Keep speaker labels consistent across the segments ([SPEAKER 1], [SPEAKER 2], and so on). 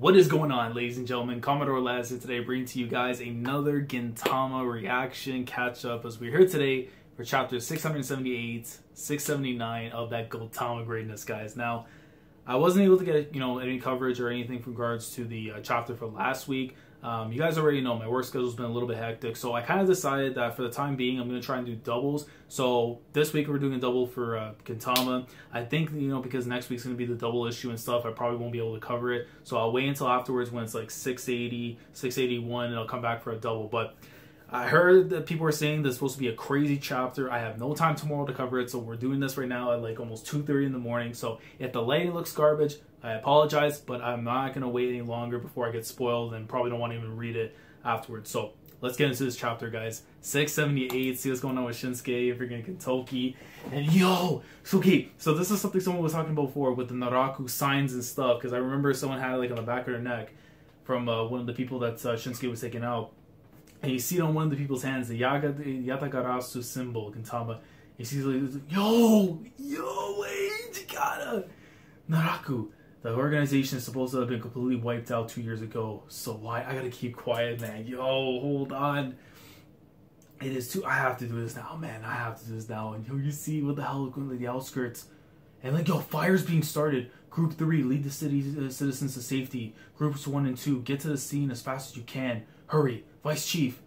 [SPEAKER 1] What is going on, ladies and gentlemen? Commodore Lazar today bringing to you guys another Gintama reaction catch-up as we're here today for chapter 678, 679 of that Gintama greatness, guys. Now, I wasn't able to get, any coverage or anything in regards to the chapter for last week. You guys already know my work schedule's been a little bit hectic, so I kind of decided that for the time being, I'm going to try and do doubles. So this week we're doing a double for Gintama. I think, because next week's going to be the double issue and stuff, I probably won't be able to cover it. So I'll wait until afterwards when it's like 680, 681, and I'll come back for a double. But I heard that people are saying this is supposed to be a crazy chapter. I have no time tomorrow to cover it, so we're doing this right now at like almost 2:30 in the morning. So if the lighting looks garbage, I apologize, but I'm not going to wait any longer before I get spoiled and probably don't want to even read it afterwards. So let's get into this chapter, guys. 678, see what's going on with Shinsuke, freaking Gintoki. And so this is something someone was talking about before with the Naraku signs and stuff, because I remember someone had it like on the back of their neck from one of the people that Shinsuke was taking out. And you see it on one of the people's hands, the Yatagarasu symbol, Gintama. You see, like, yo, wait, Jikata! Naraku, the organization is supposed to have been completely wiped out 2 years ago. So why? I gotta keep quiet, man. Yo, hold on. It is too. I have to do this now, man. I have to do this now. And you see what the hell is going to the outskirts. And like, fire's being started. Group 3, lead the city citizens to safety. Groups 1 and 2, get to the scene as fast as you can. Hurry. Vice Chief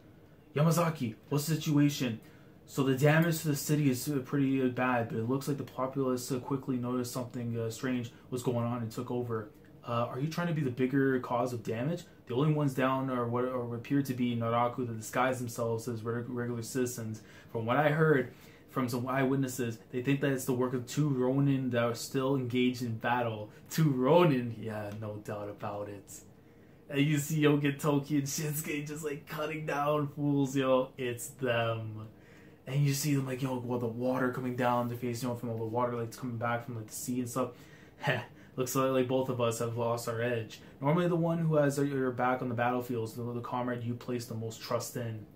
[SPEAKER 1] Yamazaki, what's the situation? So the damage to the city is pretty bad, but it looks like the populace quickly noticed something strange was going on and took over. Are you trying to be the bigger cause of damage? The only ones down are what appear to be Naraku that disguise themselves as regular citizens. From what I heard from some eyewitnesses, they think that it's the work of 2 Ronin that are still engaged in battle. 2 Ronin? Yeah, no doubt about it. And you see Gintoki and Shinsuke just like cutting down fools, it's them. And you see them like, the water coming down their face, from all the water like coming back from like the sea and stuff. Looks like both of us have lost our edge. Normally the one who has your back on the battlefield is the comrade you place the most trust in.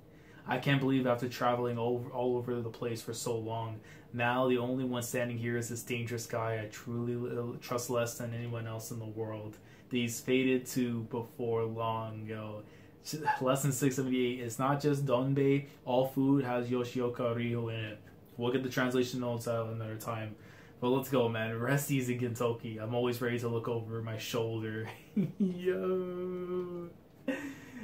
[SPEAKER 1] I can't believe after traveling all over the place for so long, now the only one standing here is this dangerous guy I truly trust less than anyone else in the world. These faded to before long, Lesson 678 is not just Donbei. All food has Yoshioka Ryo in it. We'll get the translation notes out another time. But let's go, man. Rest easy, Gintoki. I'm always ready to look over my shoulder. Yo.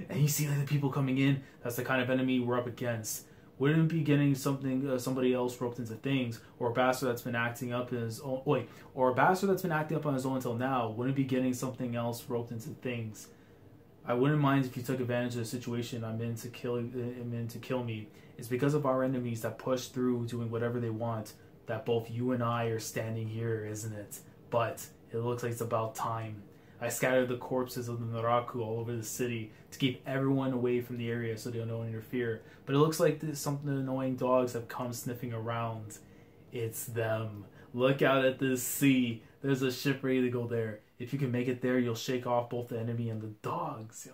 [SPEAKER 1] And you see like the people coming in. That's the kind of enemy we're up against. Wouldn't it be getting somebody else roped into things, or a bastard that's been acting up his own? Or a bastard that's been acting up on his own until now? Wouldn't be getting something else roped into things? I wouldn't mind if you took advantage of the situation I'm in to kill me. It's because of our enemies that push through, doing whatever they want, that both you and I are standing here, isn't it? But it looks like it's about time. I scattered the corpses of the Naraku all over the city to keep everyone away from the area so they don't interfere. But it looks like some annoying dogs have come sniffing around. It's them. Look out at this sea. There's a ship ready to go there. If you can make it there, you'll shake off both the enemy and the dogs.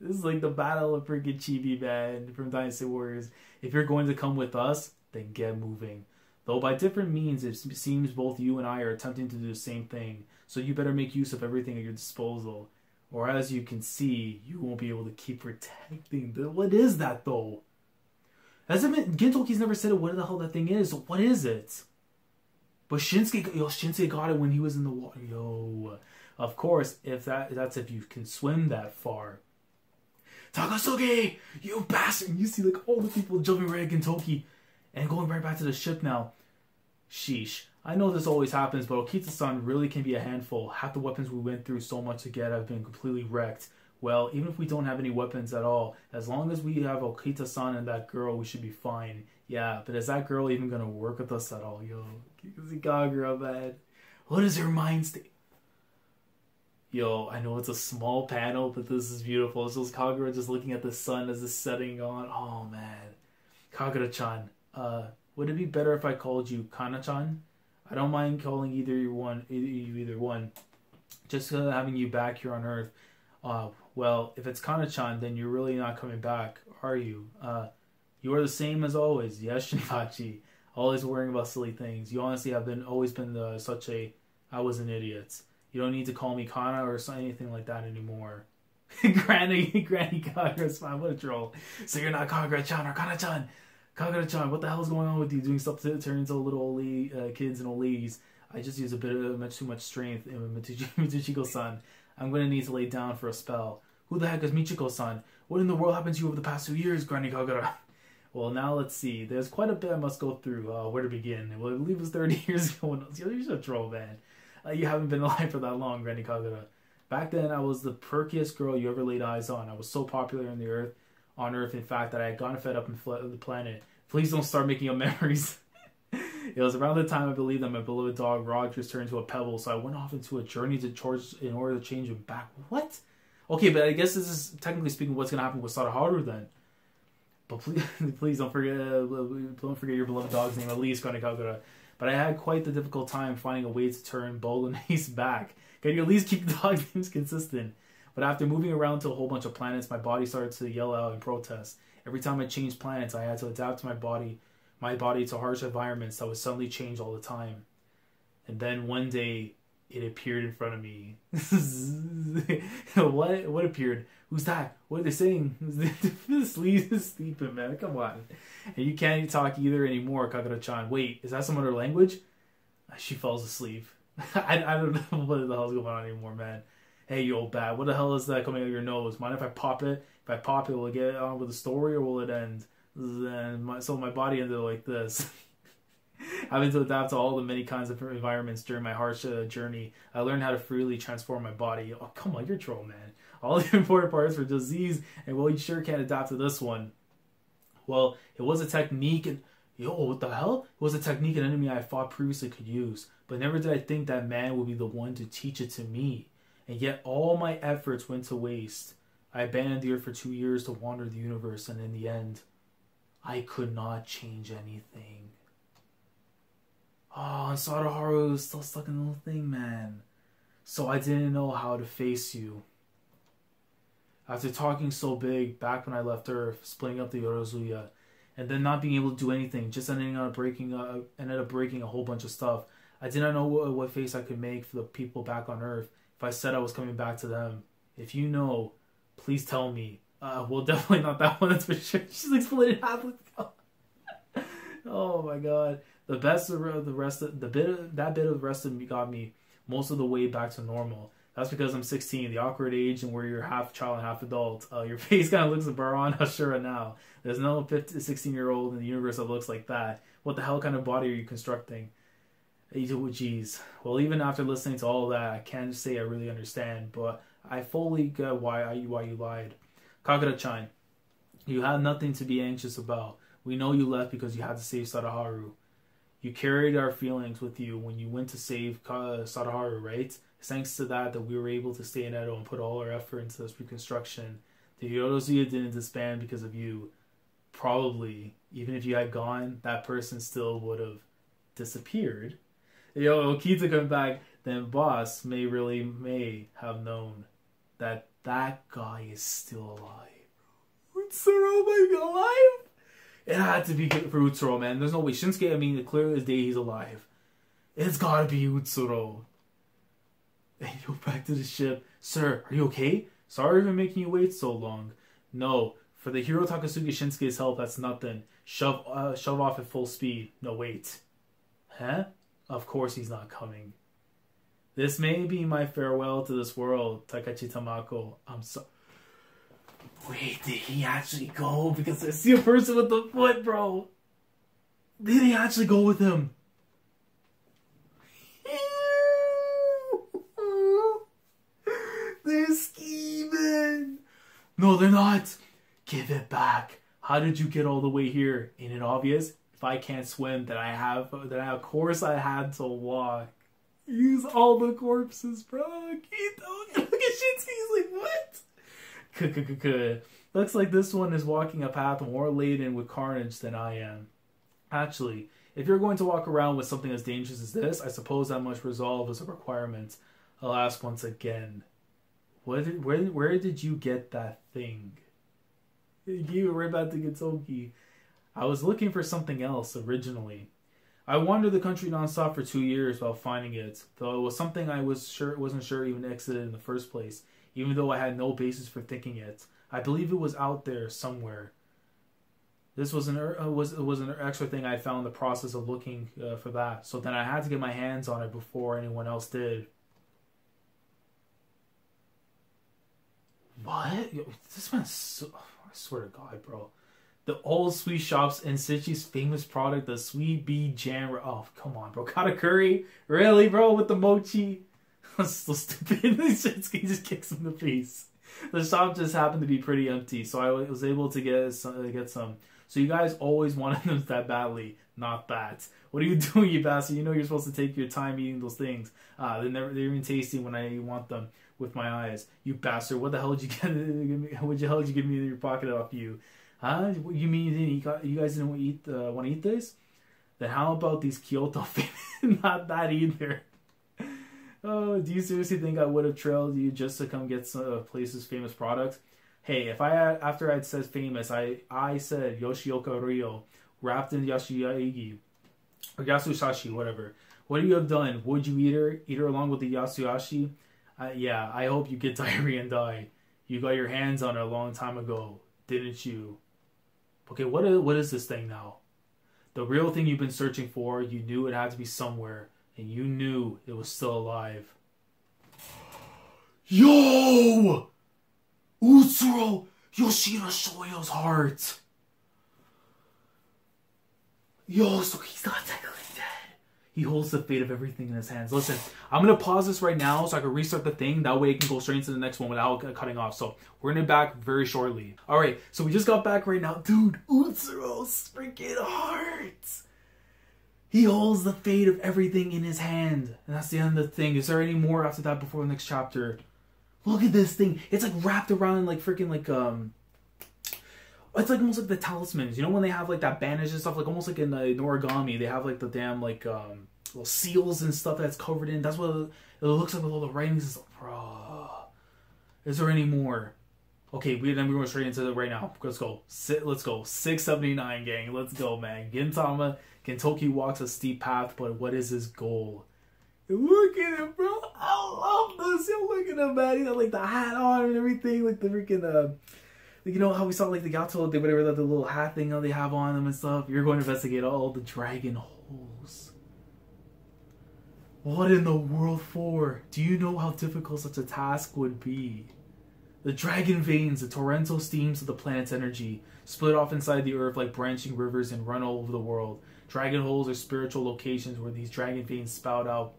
[SPEAKER 1] This is like the battle of freaking Chibi, man, from Dynasty Warriors. If you're going to come with us, then get moving. Though by different means, it seems both you and I are attempting to do the same thing. So you better make use of everything at your disposal. Or as you can see, you won't be able to keep protecting them. What is that, though? Gintoki's never said what the hell that thing is. So what is it? But Shinsuke got it when he was in the water. Of course, that's if you can swim that far. Takasugi, you bastard! You see like all the people jumping right at Gintoki and going right back to the ship now. Sheesh. I know this always happens, but Okita-san really can be a handful. Half the weapons we went through so much to get have been completely wrecked. Well, even if we don't have any weapons at all, as long as we have Okita-san and that girl, we should be fine. Yeah, but is that girl even gonna work with us at all? Kagura, man. What is her mind state? I know it's a small panel, but this is beautiful. It's just Kagura just looking at the sun as it's setting on. Oh, man. Kagura-chan, would it be better if I called you Kana-chan? I don't mind calling either one. Just having you back here on Earth. Well, if it's Kana-chan, then you're really not coming back, are you? You are the same as always. Yes, Shinibachi. Always worrying about silly things. You honestly have always been such a... I was an idiot. You don't need to call me Kana or anything like that anymore. Granny Kagura smile. What a troll. So you're not Kagura-chan or Kana-chan. Kagura-chan, what the hell is going on with you? Doing stuff to turn into little old kids and old ladies. I just use a bit of too much strength in Michiko-san. I'm going to need to lay down for a spell. Who the heck is Michiko-san? What in the world happened to you over the past 2 years, Granny Kagura? Well, now let's see. There's quite a bit I must go through. Where to begin? Well, I believe it was 30 years ago. You're just a troll, man. You haven't been alive for that long, Granny Kagura. Back then, I was the perkiest girl you ever laid eyes on. I was so popular on Earth, in fact, that I had gotten fed up and fled the planet. Please don't start making up memories. It was around the time I believed that my beloved dog Rogers turned into a pebble, so I went off into a journey to charge in order to change him back. What? Okay, but I guess this is technically speaking what's going to happen with Sadaharu then. But please don't forget your beloved dog's name, at least, Granny Kagura. But I had quite the difficult time finding a way to turn Bolognese back. Can you at least keep the dog names consistent? But after moving around to a whole bunch of planets, my body started to yell out in protest. Every time I changed planets, I had to adapt to my body to harsh environments that would suddenly change all the time. And then one day, it appeared in front of me. What appeared? Who's that? What are they saying? Sleep is sleeping, man. Come on. And you can't talk either anymore, Kagura-chan. Wait, is that some other language? She falls asleep. I don't know what the hell's going on anymore, man. Hey, you old bat. What the hell is that coming out of your nose? Mind if I pop it? If I pop it, will it get on with the story or will it end? So my body ended like this. Having to adapt to all the many kinds of environments during my harsh journey, I learned how to freely transform my body. Oh, come on, you're a troll, man. All the important parts were disease, and well, you sure can't adapt to this one. Well, it was a technique, and what the hell? It was a technique an enemy I fought previously could use, but never did I think that man would be the one to teach it to me. And yet all my efforts went to waste. I abandoned the earth for 2 years to wander the universe, and in the end, I could not change anything. Oh, and Sadaharu is still stuck in the little thing, man. So I didn't know how to face you. After talking so big, back when I left Earth, splitting up the Yorozuya, and then not being able to do anything, just ended up breaking a whole bunch of stuff. I did not know what face I could make for the people back on Earth if I said I was coming back to them. If you know, please tell me. Well, definitely not that one, that's for sure. She's like split in half. Oh my god. That bit of rest of me got me most of the way back to normal. That's because I'm 16, the awkward age and where you're half child and half adult. Your face kind of looks like Baron Ashura now. There's no 16-year-old in the universe that looks like that. What the hell kind of body are you constructing? Jeez. Well, even after listening to all of that, I can't say I really understand, but I fully get why you lied. Kagura-chan, you have nothing to be anxious about. We know you left because you had to save Sadaharu. You carried our feelings with you when you went to save Sadaharu, right? It's thanks to that we were able to stay in Edo and put all our effort into this reconstruction. The Yorozuya didn't disband because of you. Probably, even if you had gone, that person still would have disappeared. Okita coming back, then boss may have known that guy is still alive. Utsuro might be alive? It had to be for Utsuro, man. There's no way. Shinsuke, clear as day he's alive. It's gotta be Utsuro. And you go back to the ship. Sir, are you okay? Sorry for making you wait so long. No, for the hero Takasugi Shinsuke's help, that's nothing. Shove off at full speed. No, wait. Huh? Of course he's not coming. This may be my farewell to this world, Takachi Tamako. I'm so... Wait, did he actually go? Because I see a person with the foot, bro. Did he actually go with him? They're scheming. No, they're not. Give it back. How did you get all the way here? Ain't it obvious? If I can't swim, then of course I had to walk. Use all the corpses, bro. Look at Shinsuke. He's like, what? Looks like this one is walking a path more laden with carnage than I am. Actually, if you're going to walk around with something as dangerous as this, I suppose that much resolve is a requirement. I'll ask once again. Where did you get that thing? You were right back to Gitoki. I was looking for something else originally. I wandered the country nonstop for 2 years without finding it, though it was something I wasn't sure even existed in the first place, even though I had no basis for thinking it. I believe it was out there somewhere. This was an extra thing I found in the process of looking for that, so then I had to get my hands on it before anyone else did. What? Yo, this man's so... I swear to God, bro. The old sweet shops and Sichi's famous product, the Sweet Bee Jam. Oh, come on, bro. Katakuri? Really, bro? With the mochi? That's so stupid. He just kicks him in the face. The shop just happened to be pretty empty, so I was able to get some. So you guys always wanted them that badly. Not that. What are you doing, you bastard? You know you're supposed to take your time eating those things. They're even tasty when I want them with my eyes. You bastard. What the hell did you get? What the hell did you give me in your pocket off you? Huh? You mean you guys didn't want to eat this? Then how about these Kyoto famous? Not that either. Oh, do you seriously think I would have trailed you just to come get some place's famous products? Hey, if after I'd said famous, I said Yoshioka Ryo, wrapped in Yasuagi, or Yasusashi, whatever. What do you have done? Would you eat her along with the Yasuashi? Yeah, I hope you get diarrhea and die. You got your hands on it a long time ago, didn't you? Okay, what is this thing now? The real thing you've been searching for, you knew it had to be somewhere, and you knew it was still alive. Yo! Utsuro Yoshida Shoyo's heart! Yo, so he's not technically dead. He holds the fate of everything in his hands. Listen, I'm going to pause this right now so I can restart the thing. That way it can go straight into the next one without cutting off. So we're going to be back very shortly. Alright, so we just got back right now. Dude, Utsuro's freaking heart! He holds the fate of everything in his hand. And that's the end of the thing. Is there any more after that before the next chapter? Look at this thing. It's like wrapped around in like freaking like it's like almost like the talismans. You know when they have like that bandage and stuff, like almost like in origami, they have like the damn like little seals and stuff that's covered in. That's what it looks like with all the writings and stuff. Bro, is there any more? Okay, we're going straight into it right now. Let's go. Let's go. 679, gang. Let's go, man. Gintama. Gintoki walks a steep path, but what is his goal? Look at him, bro. I love this. Yo, look at him, man. He got like the hat on and everything, like the freaking you know how we saw like the Gato, whatever, the little hat thing that they have on them and stuff. You're going to investigate all the dragon holes. What in the world for? Do you know how difficult such a task would be? The dragon veins, the torrential steams of the planet's energy, split off inside the earth like branching rivers and run all over the world. Dragon holes are spiritual locations where these dragon veins spout out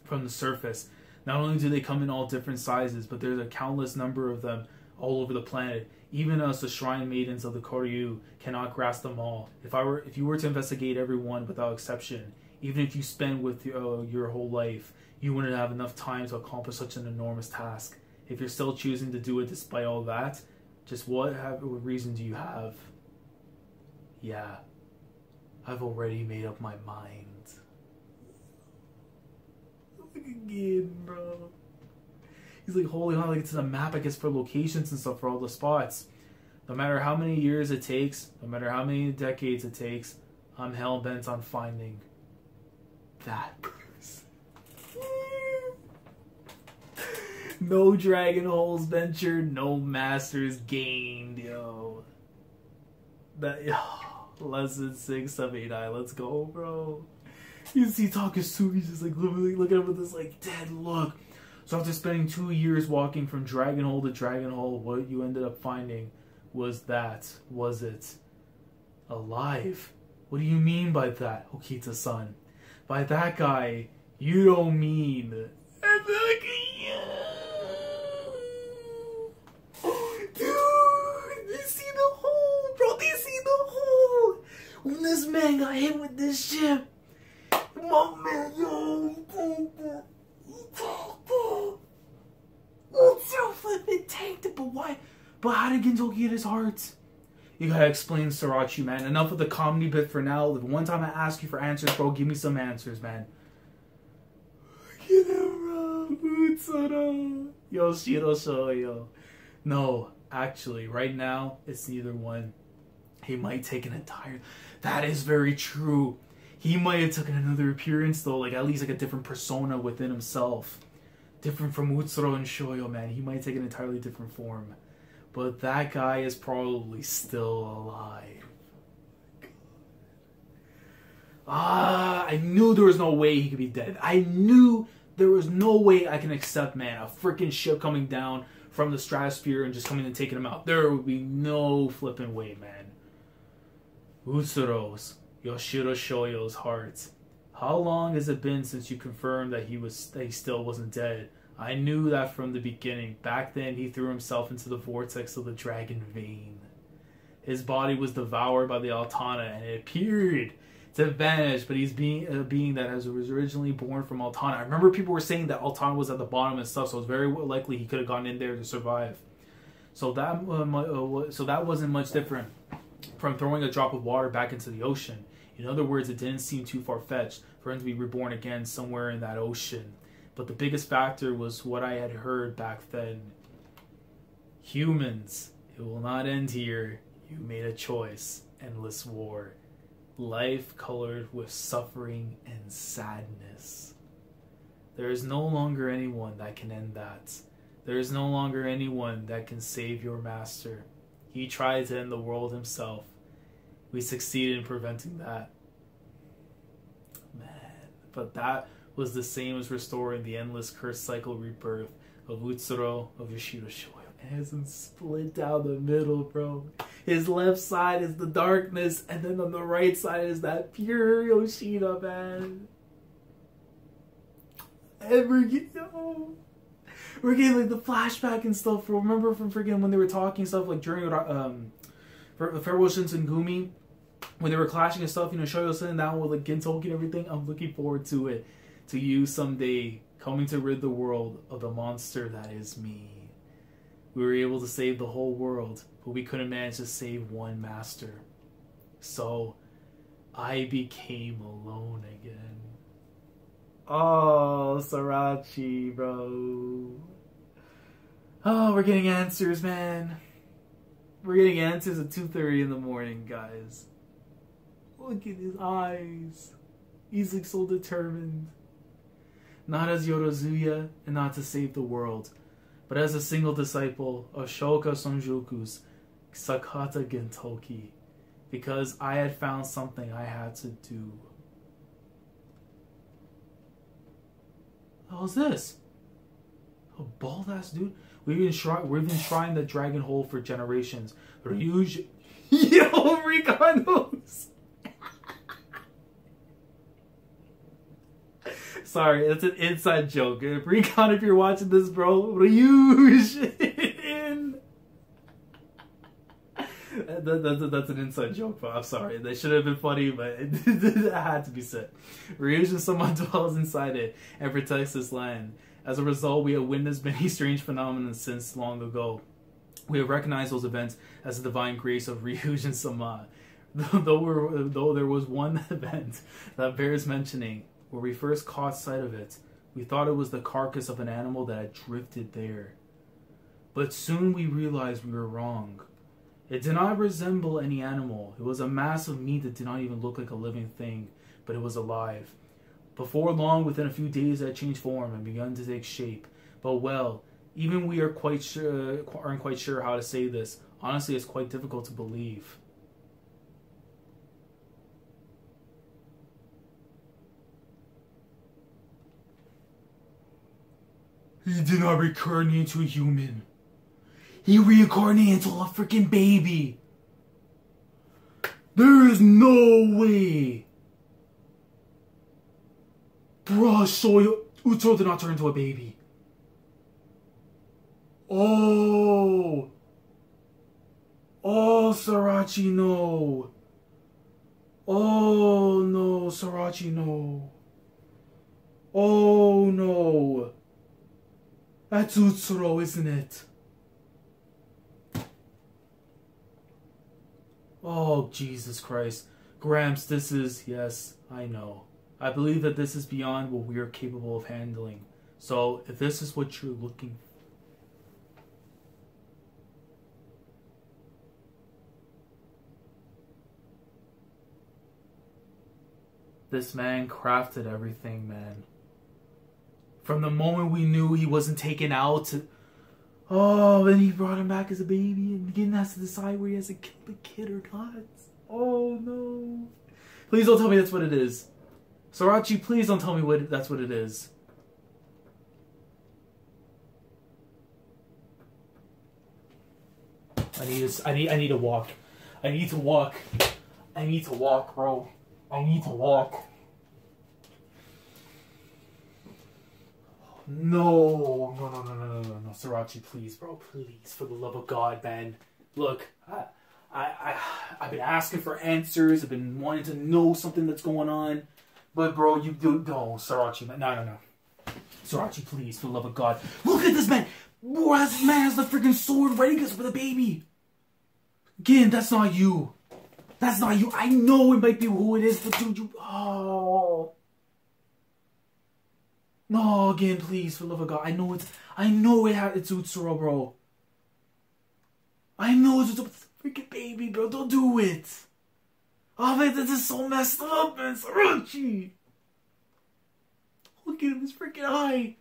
[SPEAKER 1] from the surface. Not only do they come in all different sizes, but there's a countless number of them all over the planet. Even us, the shrine maidens of the Koryu, cannot grasp them all. If you were to investigate every one without exception, even if you spend with your whole life, you wouldn't have enough time to accomplish such an enormous task. If you're still choosing to do it despite all that, just what reason do you have? Yeah, I've already made up my mind. Look again, bro. He's like holding on like it's a map, I guess, for locations and stuff for all the spots. No matter how many years it takes, no matter how many decades it takes, I'm hell-bent on finding that person. No dragon holes ventured, no masters gained, yo. Lesson 679. Let's go, bro. You see Takasugi's just like literally looking up with this like dead look. So after spending 2 years walking from dragon hole to dragon hole, what you ended up finding was it alive? What do you mean by that, Okita-san? By that guy, you don't mean... And look at you! Dude, you see the hole, bro? Do you see the hole? When this man got hit with this ship, my man, yo, so flippin' tanked it, but why? But how did Gintoki get his heart? You gotta explain, Sorachi, man. Enough of the comedy bit for now. The one time I ask you for answers, bro, give me some answers, man. Look at him, bro. Utsuro. Yoshiro Shoyo. No, actually, right now, it's neither one. He might take an entire... That is very true. He might have taken another appearance though, like at least like a different persona within himself. Different from Utsuro and Shoyo, man. He might take an entirely different form. But that guy is probably still alive. I knew there was no way he could be dead. I knew there was no way I can accept, man, a freaking ship coming down from the stratosphere and just coming and taking him out. There would be no flipping way, man. Utsuro's, Yoshiro Shoyo's heart. How long has it been since you confirmed that he still wasn't dead? I knew that from the beginning. Back then, he threw himself into the vortex of the dragon vein. His body was devoured by the Altana, and it appeared to vanish, but he's a being that was originally born from Altana. I remember people were saying that Altana was at the bottom and stuff, so it's very likely he could have gone in there to survive. So that wasn't much different from throwing a drop of water back into the ocean. In other words, it didn't seem too far-fetched for him to be reborn again somewhere in that ocean. But the biggest factor was what I had heard back then. Humans, it will not end here. You made a choice. Endless war. Life colored with suffering and sadness. There is no longer anyone that can end that. There is no longer anyone that can save your master. He tried to end the world himself. We succeeded in preventing that. Man, but that was the same as restoring the endless curse cycle rebirth of Utsuro, of Yoshiro Shoyo. It has him split down the middle, bro. His left side is the darkness, and then on the right side is that pure Yoshida, man. And we're getting like the flashback and stuff. Remember from freaking when they were talking stuff like during Farewell Shinsengumi, when they were clashing and stuff, you know, Shoyo sitting down with like Gintoki and everything. I'm looking forward to it. To you someday coming to rid the world of the monster that is me. We were able to save the whole world, but we couldn't manage to save one master. So I became alone again. Oh, Sorachi, bro. Oh, we're getting answers, man. We're getting answers at 2:30 in the morning, guys. Look at his eyes. He's like so determined. Not as Yorozuya and not to save the world, but as a single disciple of Shoka Sonjoku's Sakata Gintoki, because I had found something I had to do. How's this? A bald ass dude? We've been trying the dragon hole for generations. Ryuji. Yo, Recon knows. Sorry, that's an inside joke. Recon, if you're watching this, bro, Ryujin. That's an inside joke, but I'm sorry. That should have been funny, but it had to be said. Ryujin someone dwells inside it and protects this land. As a result, we have witnessed many strange phenomena since long ago. We have recognized those events as the divine grace of Ryujin Sama. Though there was one event that bears mentioning, where we first caught sight of it, we thought it was the carcass of an animal that had drifted there. But soon we realized we were wrong. It did not resemble any animal. It was a mass of meat that did not even look like a living thing, but it was alive. Before long, within a few days, it had changed form and begun to take shape. But well, even we aren't quite sure how to say this. Honestly, it's quite difficult to believe. He did not reincarnate into a human. He reincarnated into a freaking baby. There is no way. Bruh, Utsuro did not turn into a baby. Oh. Oh, Sorachi, no. Oh, no, Sorachi, no. Oh, no. That's Utsuro, isn't it? Oh, Jesus Christ. Gramps, this is... Yes, I know. I believe that this is beyond what we are capable of handling. So, if this is what you're looking for, This man crafted everything, man. From the moment we knew he wasn't taken out to... Oh, then he brought him back as a baby and again has to decide where he has to kill the kid or not. Oh, no. Please don't tell me that's what it is. Sorachi, please don't tell me that's what it is. I need to walk. I need to walk. I need to walk, bro. I need to walk. No, no, Sorachi, please, bro, please, for the love of God, man. Look, I've been asking for answers. I've been wanting to know something that's going on, but bro, you do no, Sorachi, man, no. Sorachi, please, for the love of God, look at this man. Bro, this man has the freaking sword ready for the baby. Again, that's not you. That's not you. I know it might be who it is, but dude, you. Oh. No, again, please, for the love of God. I know it's Utsuro, bro. I know it's Utsuro, but it's a freaking baby, bro. Don't do it. Oh, man, this is so messed up, man. Sorachi. Look at him, his freaking eye.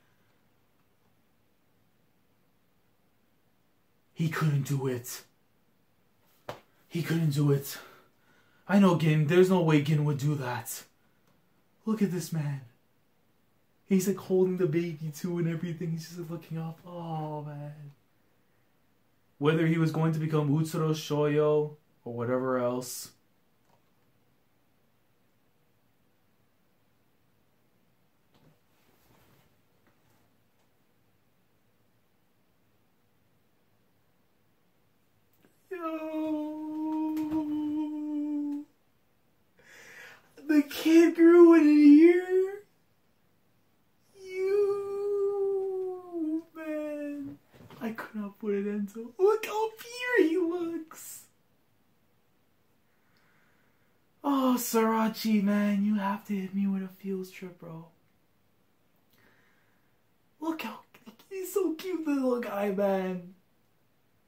[SPEAKER 1] He couldn't do it. He couldn't do it. I know Gin. There's no way Gin would do that. Look at this man. He's like holding the baby too and everything. He's just like looking up. Oh, man. Whether he was going to become Utsuro Shoyo or whatever else. Yo. The kid grew in a year. I could not put it into. Look how pure he looks. Oh, Sorachi, man, you have to hit me with a field trip, bro. Look how he's so cute, the little guy, man.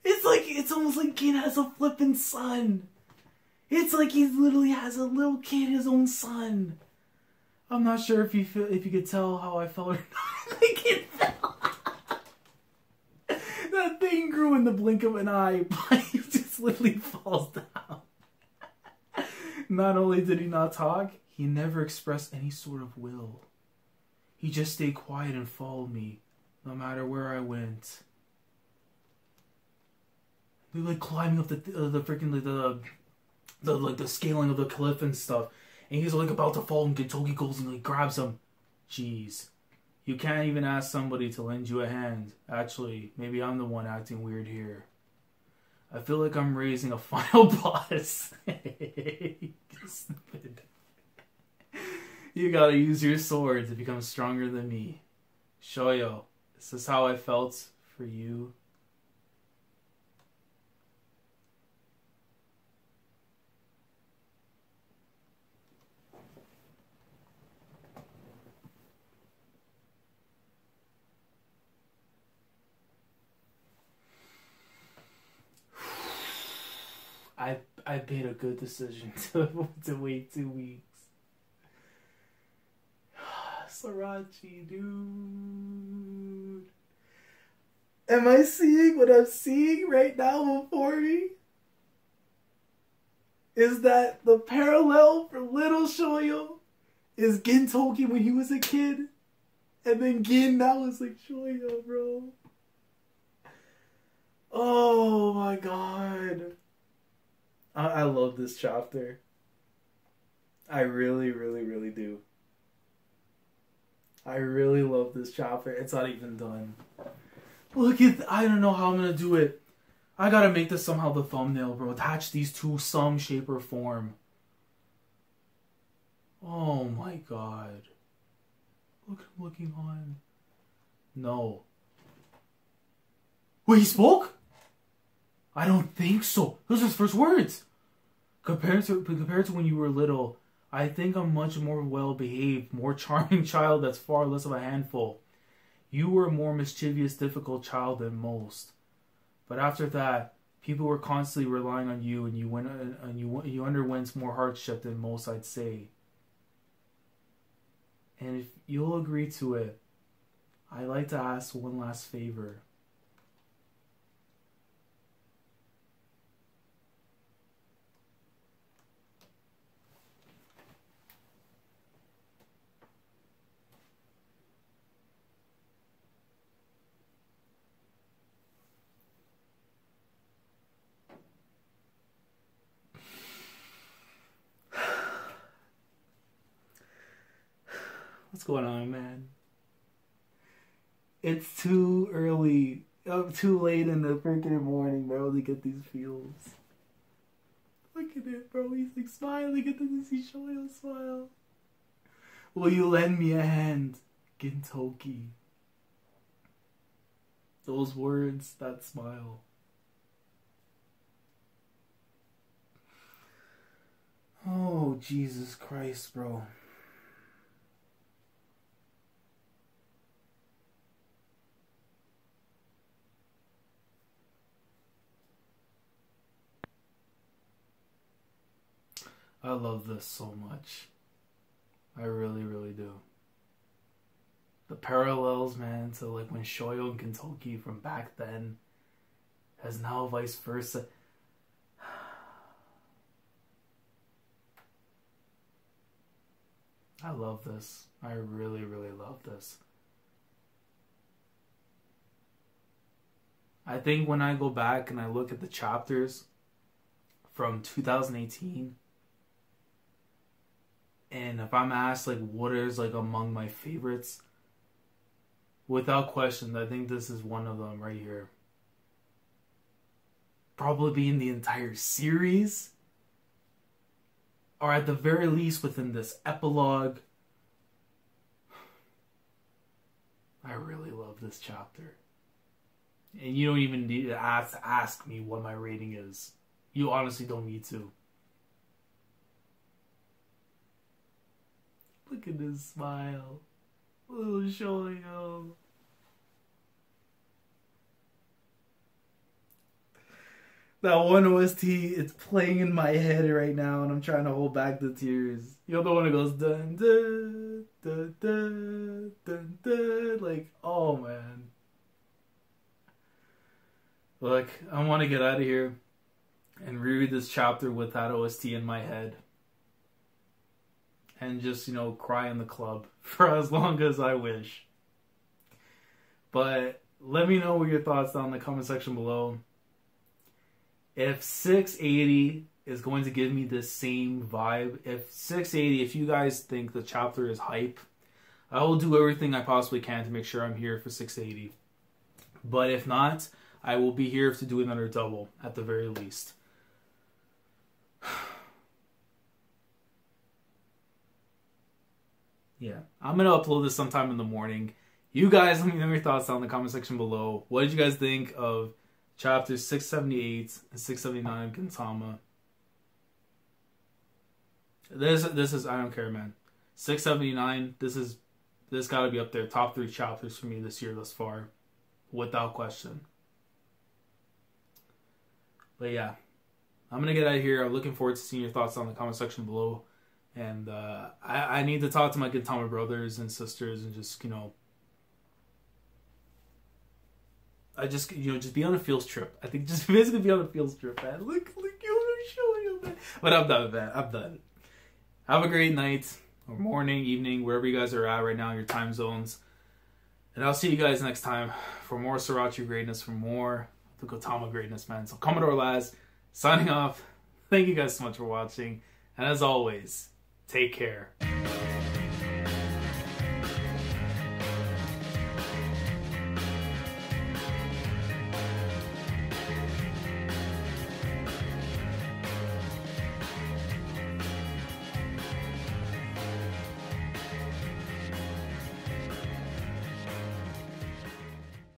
[SPEAKER 1] It's almost like Gin has a flippin' son. It's like he literally has a little kid, his own son. I'm not sure if you could tell how I felt or not. I can tell. That thing grew in the blink of an eye, but he just literally falls down. Not only did he not talk, he never expressed any sort of will. He just stayed quiet and followed me, no matter where I went. They were like climbing up the freaking the scaling of the cliff and stuff, and he's like about to fall, and Gintoki goes and like grabs him. Jeez. You can't even ask somebody to lend you a hand. Actually, maybe I'm the one acting weird here. I feel like I'm raising a final boss. Stupid. You gotta use your sword to become stronger than me. Shoyo, is this how I felt for you? I made a good decision to wait 2 weeks. Sorachi, dude. Am I seeing what I'm seeing right now before me? Is that the parallel for little Shoyo is Gintoki when he was a kid? And then Gin now is like Shoyo, bro. Oh my god. I love this chapter. I really, really, really do. I really love this chapter. It's not even done. Look at... I don't know how I'm going to do it. I got to make this somehow the thumbnail, bro. Attach these two some shape or form. Oh my god. Look at him looking on. No. Wait, he spoke? I don't think so. Those are his first words. Compared to when you were little, I think I'm much more well-behaved, more charming child that's far less of a handful. You were a more mischievous, difficult child than most. But after that, people were constantly relying on you, and you underwent more hardship than most, I'd say. And if you'll agree to it, I'd like to ask one last favor. What's going on, man? It's too early. Too late in the freaking morning, bro, to get these feels. Look at it, bro. He's like smiling at the see Shoyo smile. Will you lend me a hand, Gintoki? Those words, that smile. Oh, Jesus Christ, bro. I love this so much. I really, really do. The parallels, man, to like when Shoyo and Gintoki from back then has now vice versa. I love this. I really, really love this. I think when I go back and I look at the chapters from 2018, and if I'm asked like what is like among my favorites, without question, I think this is one of them right here. Probably being the entire series, or at the very least within this epilogue. I really love this chapter. And you don't even need to ask me what my rating is. You honestly don't need to. Look at his smile. Little Shoyo. That one OST, it's playing in my head right now, and I'm trying to hold back the tears. You know the one that goes dun dun dun dun dun dun, like, oh man. Look, I want to get out of here and reread this chapter with that OST in my head, and just, you know, cry in the club for as long as I wish. But let me know what your thoughts down in the comment section below. If 680 is going to give me this same vibe, if you guys think the chapter is hype, I will do everything I possibly can to make sure I'm here for 680. But if not, I will be here to do another double at the very least. Yeah, I'm going to upload this sometime in the morning. You guys, let me know your thoughts down in the comment section below. What did you guys think of chapters 678 and 679 Gintama? This is, I don't care, man. 679, this gotta be up there. Top 3 chapters for me this year thus far. Without question. But yeah, I'm gonna get out of here. I'm looking forward to seeing your thoughts down in the comment section below. And I need to talk to my Gintama brothers and sisters and just, you know, just be on a field trip. I think just basically be on a field trip, man. Look, you show you, man. But I'm done with that. I'm done. Have a great night, or morning, evening, wherever you guys are at right now in your time zones. And I'll see you guys next time for more Sorachi greatness, for more the Gintama greatness, man. So Commodore Laz, signing off. Thank you guys so much for watching. And as always, take care.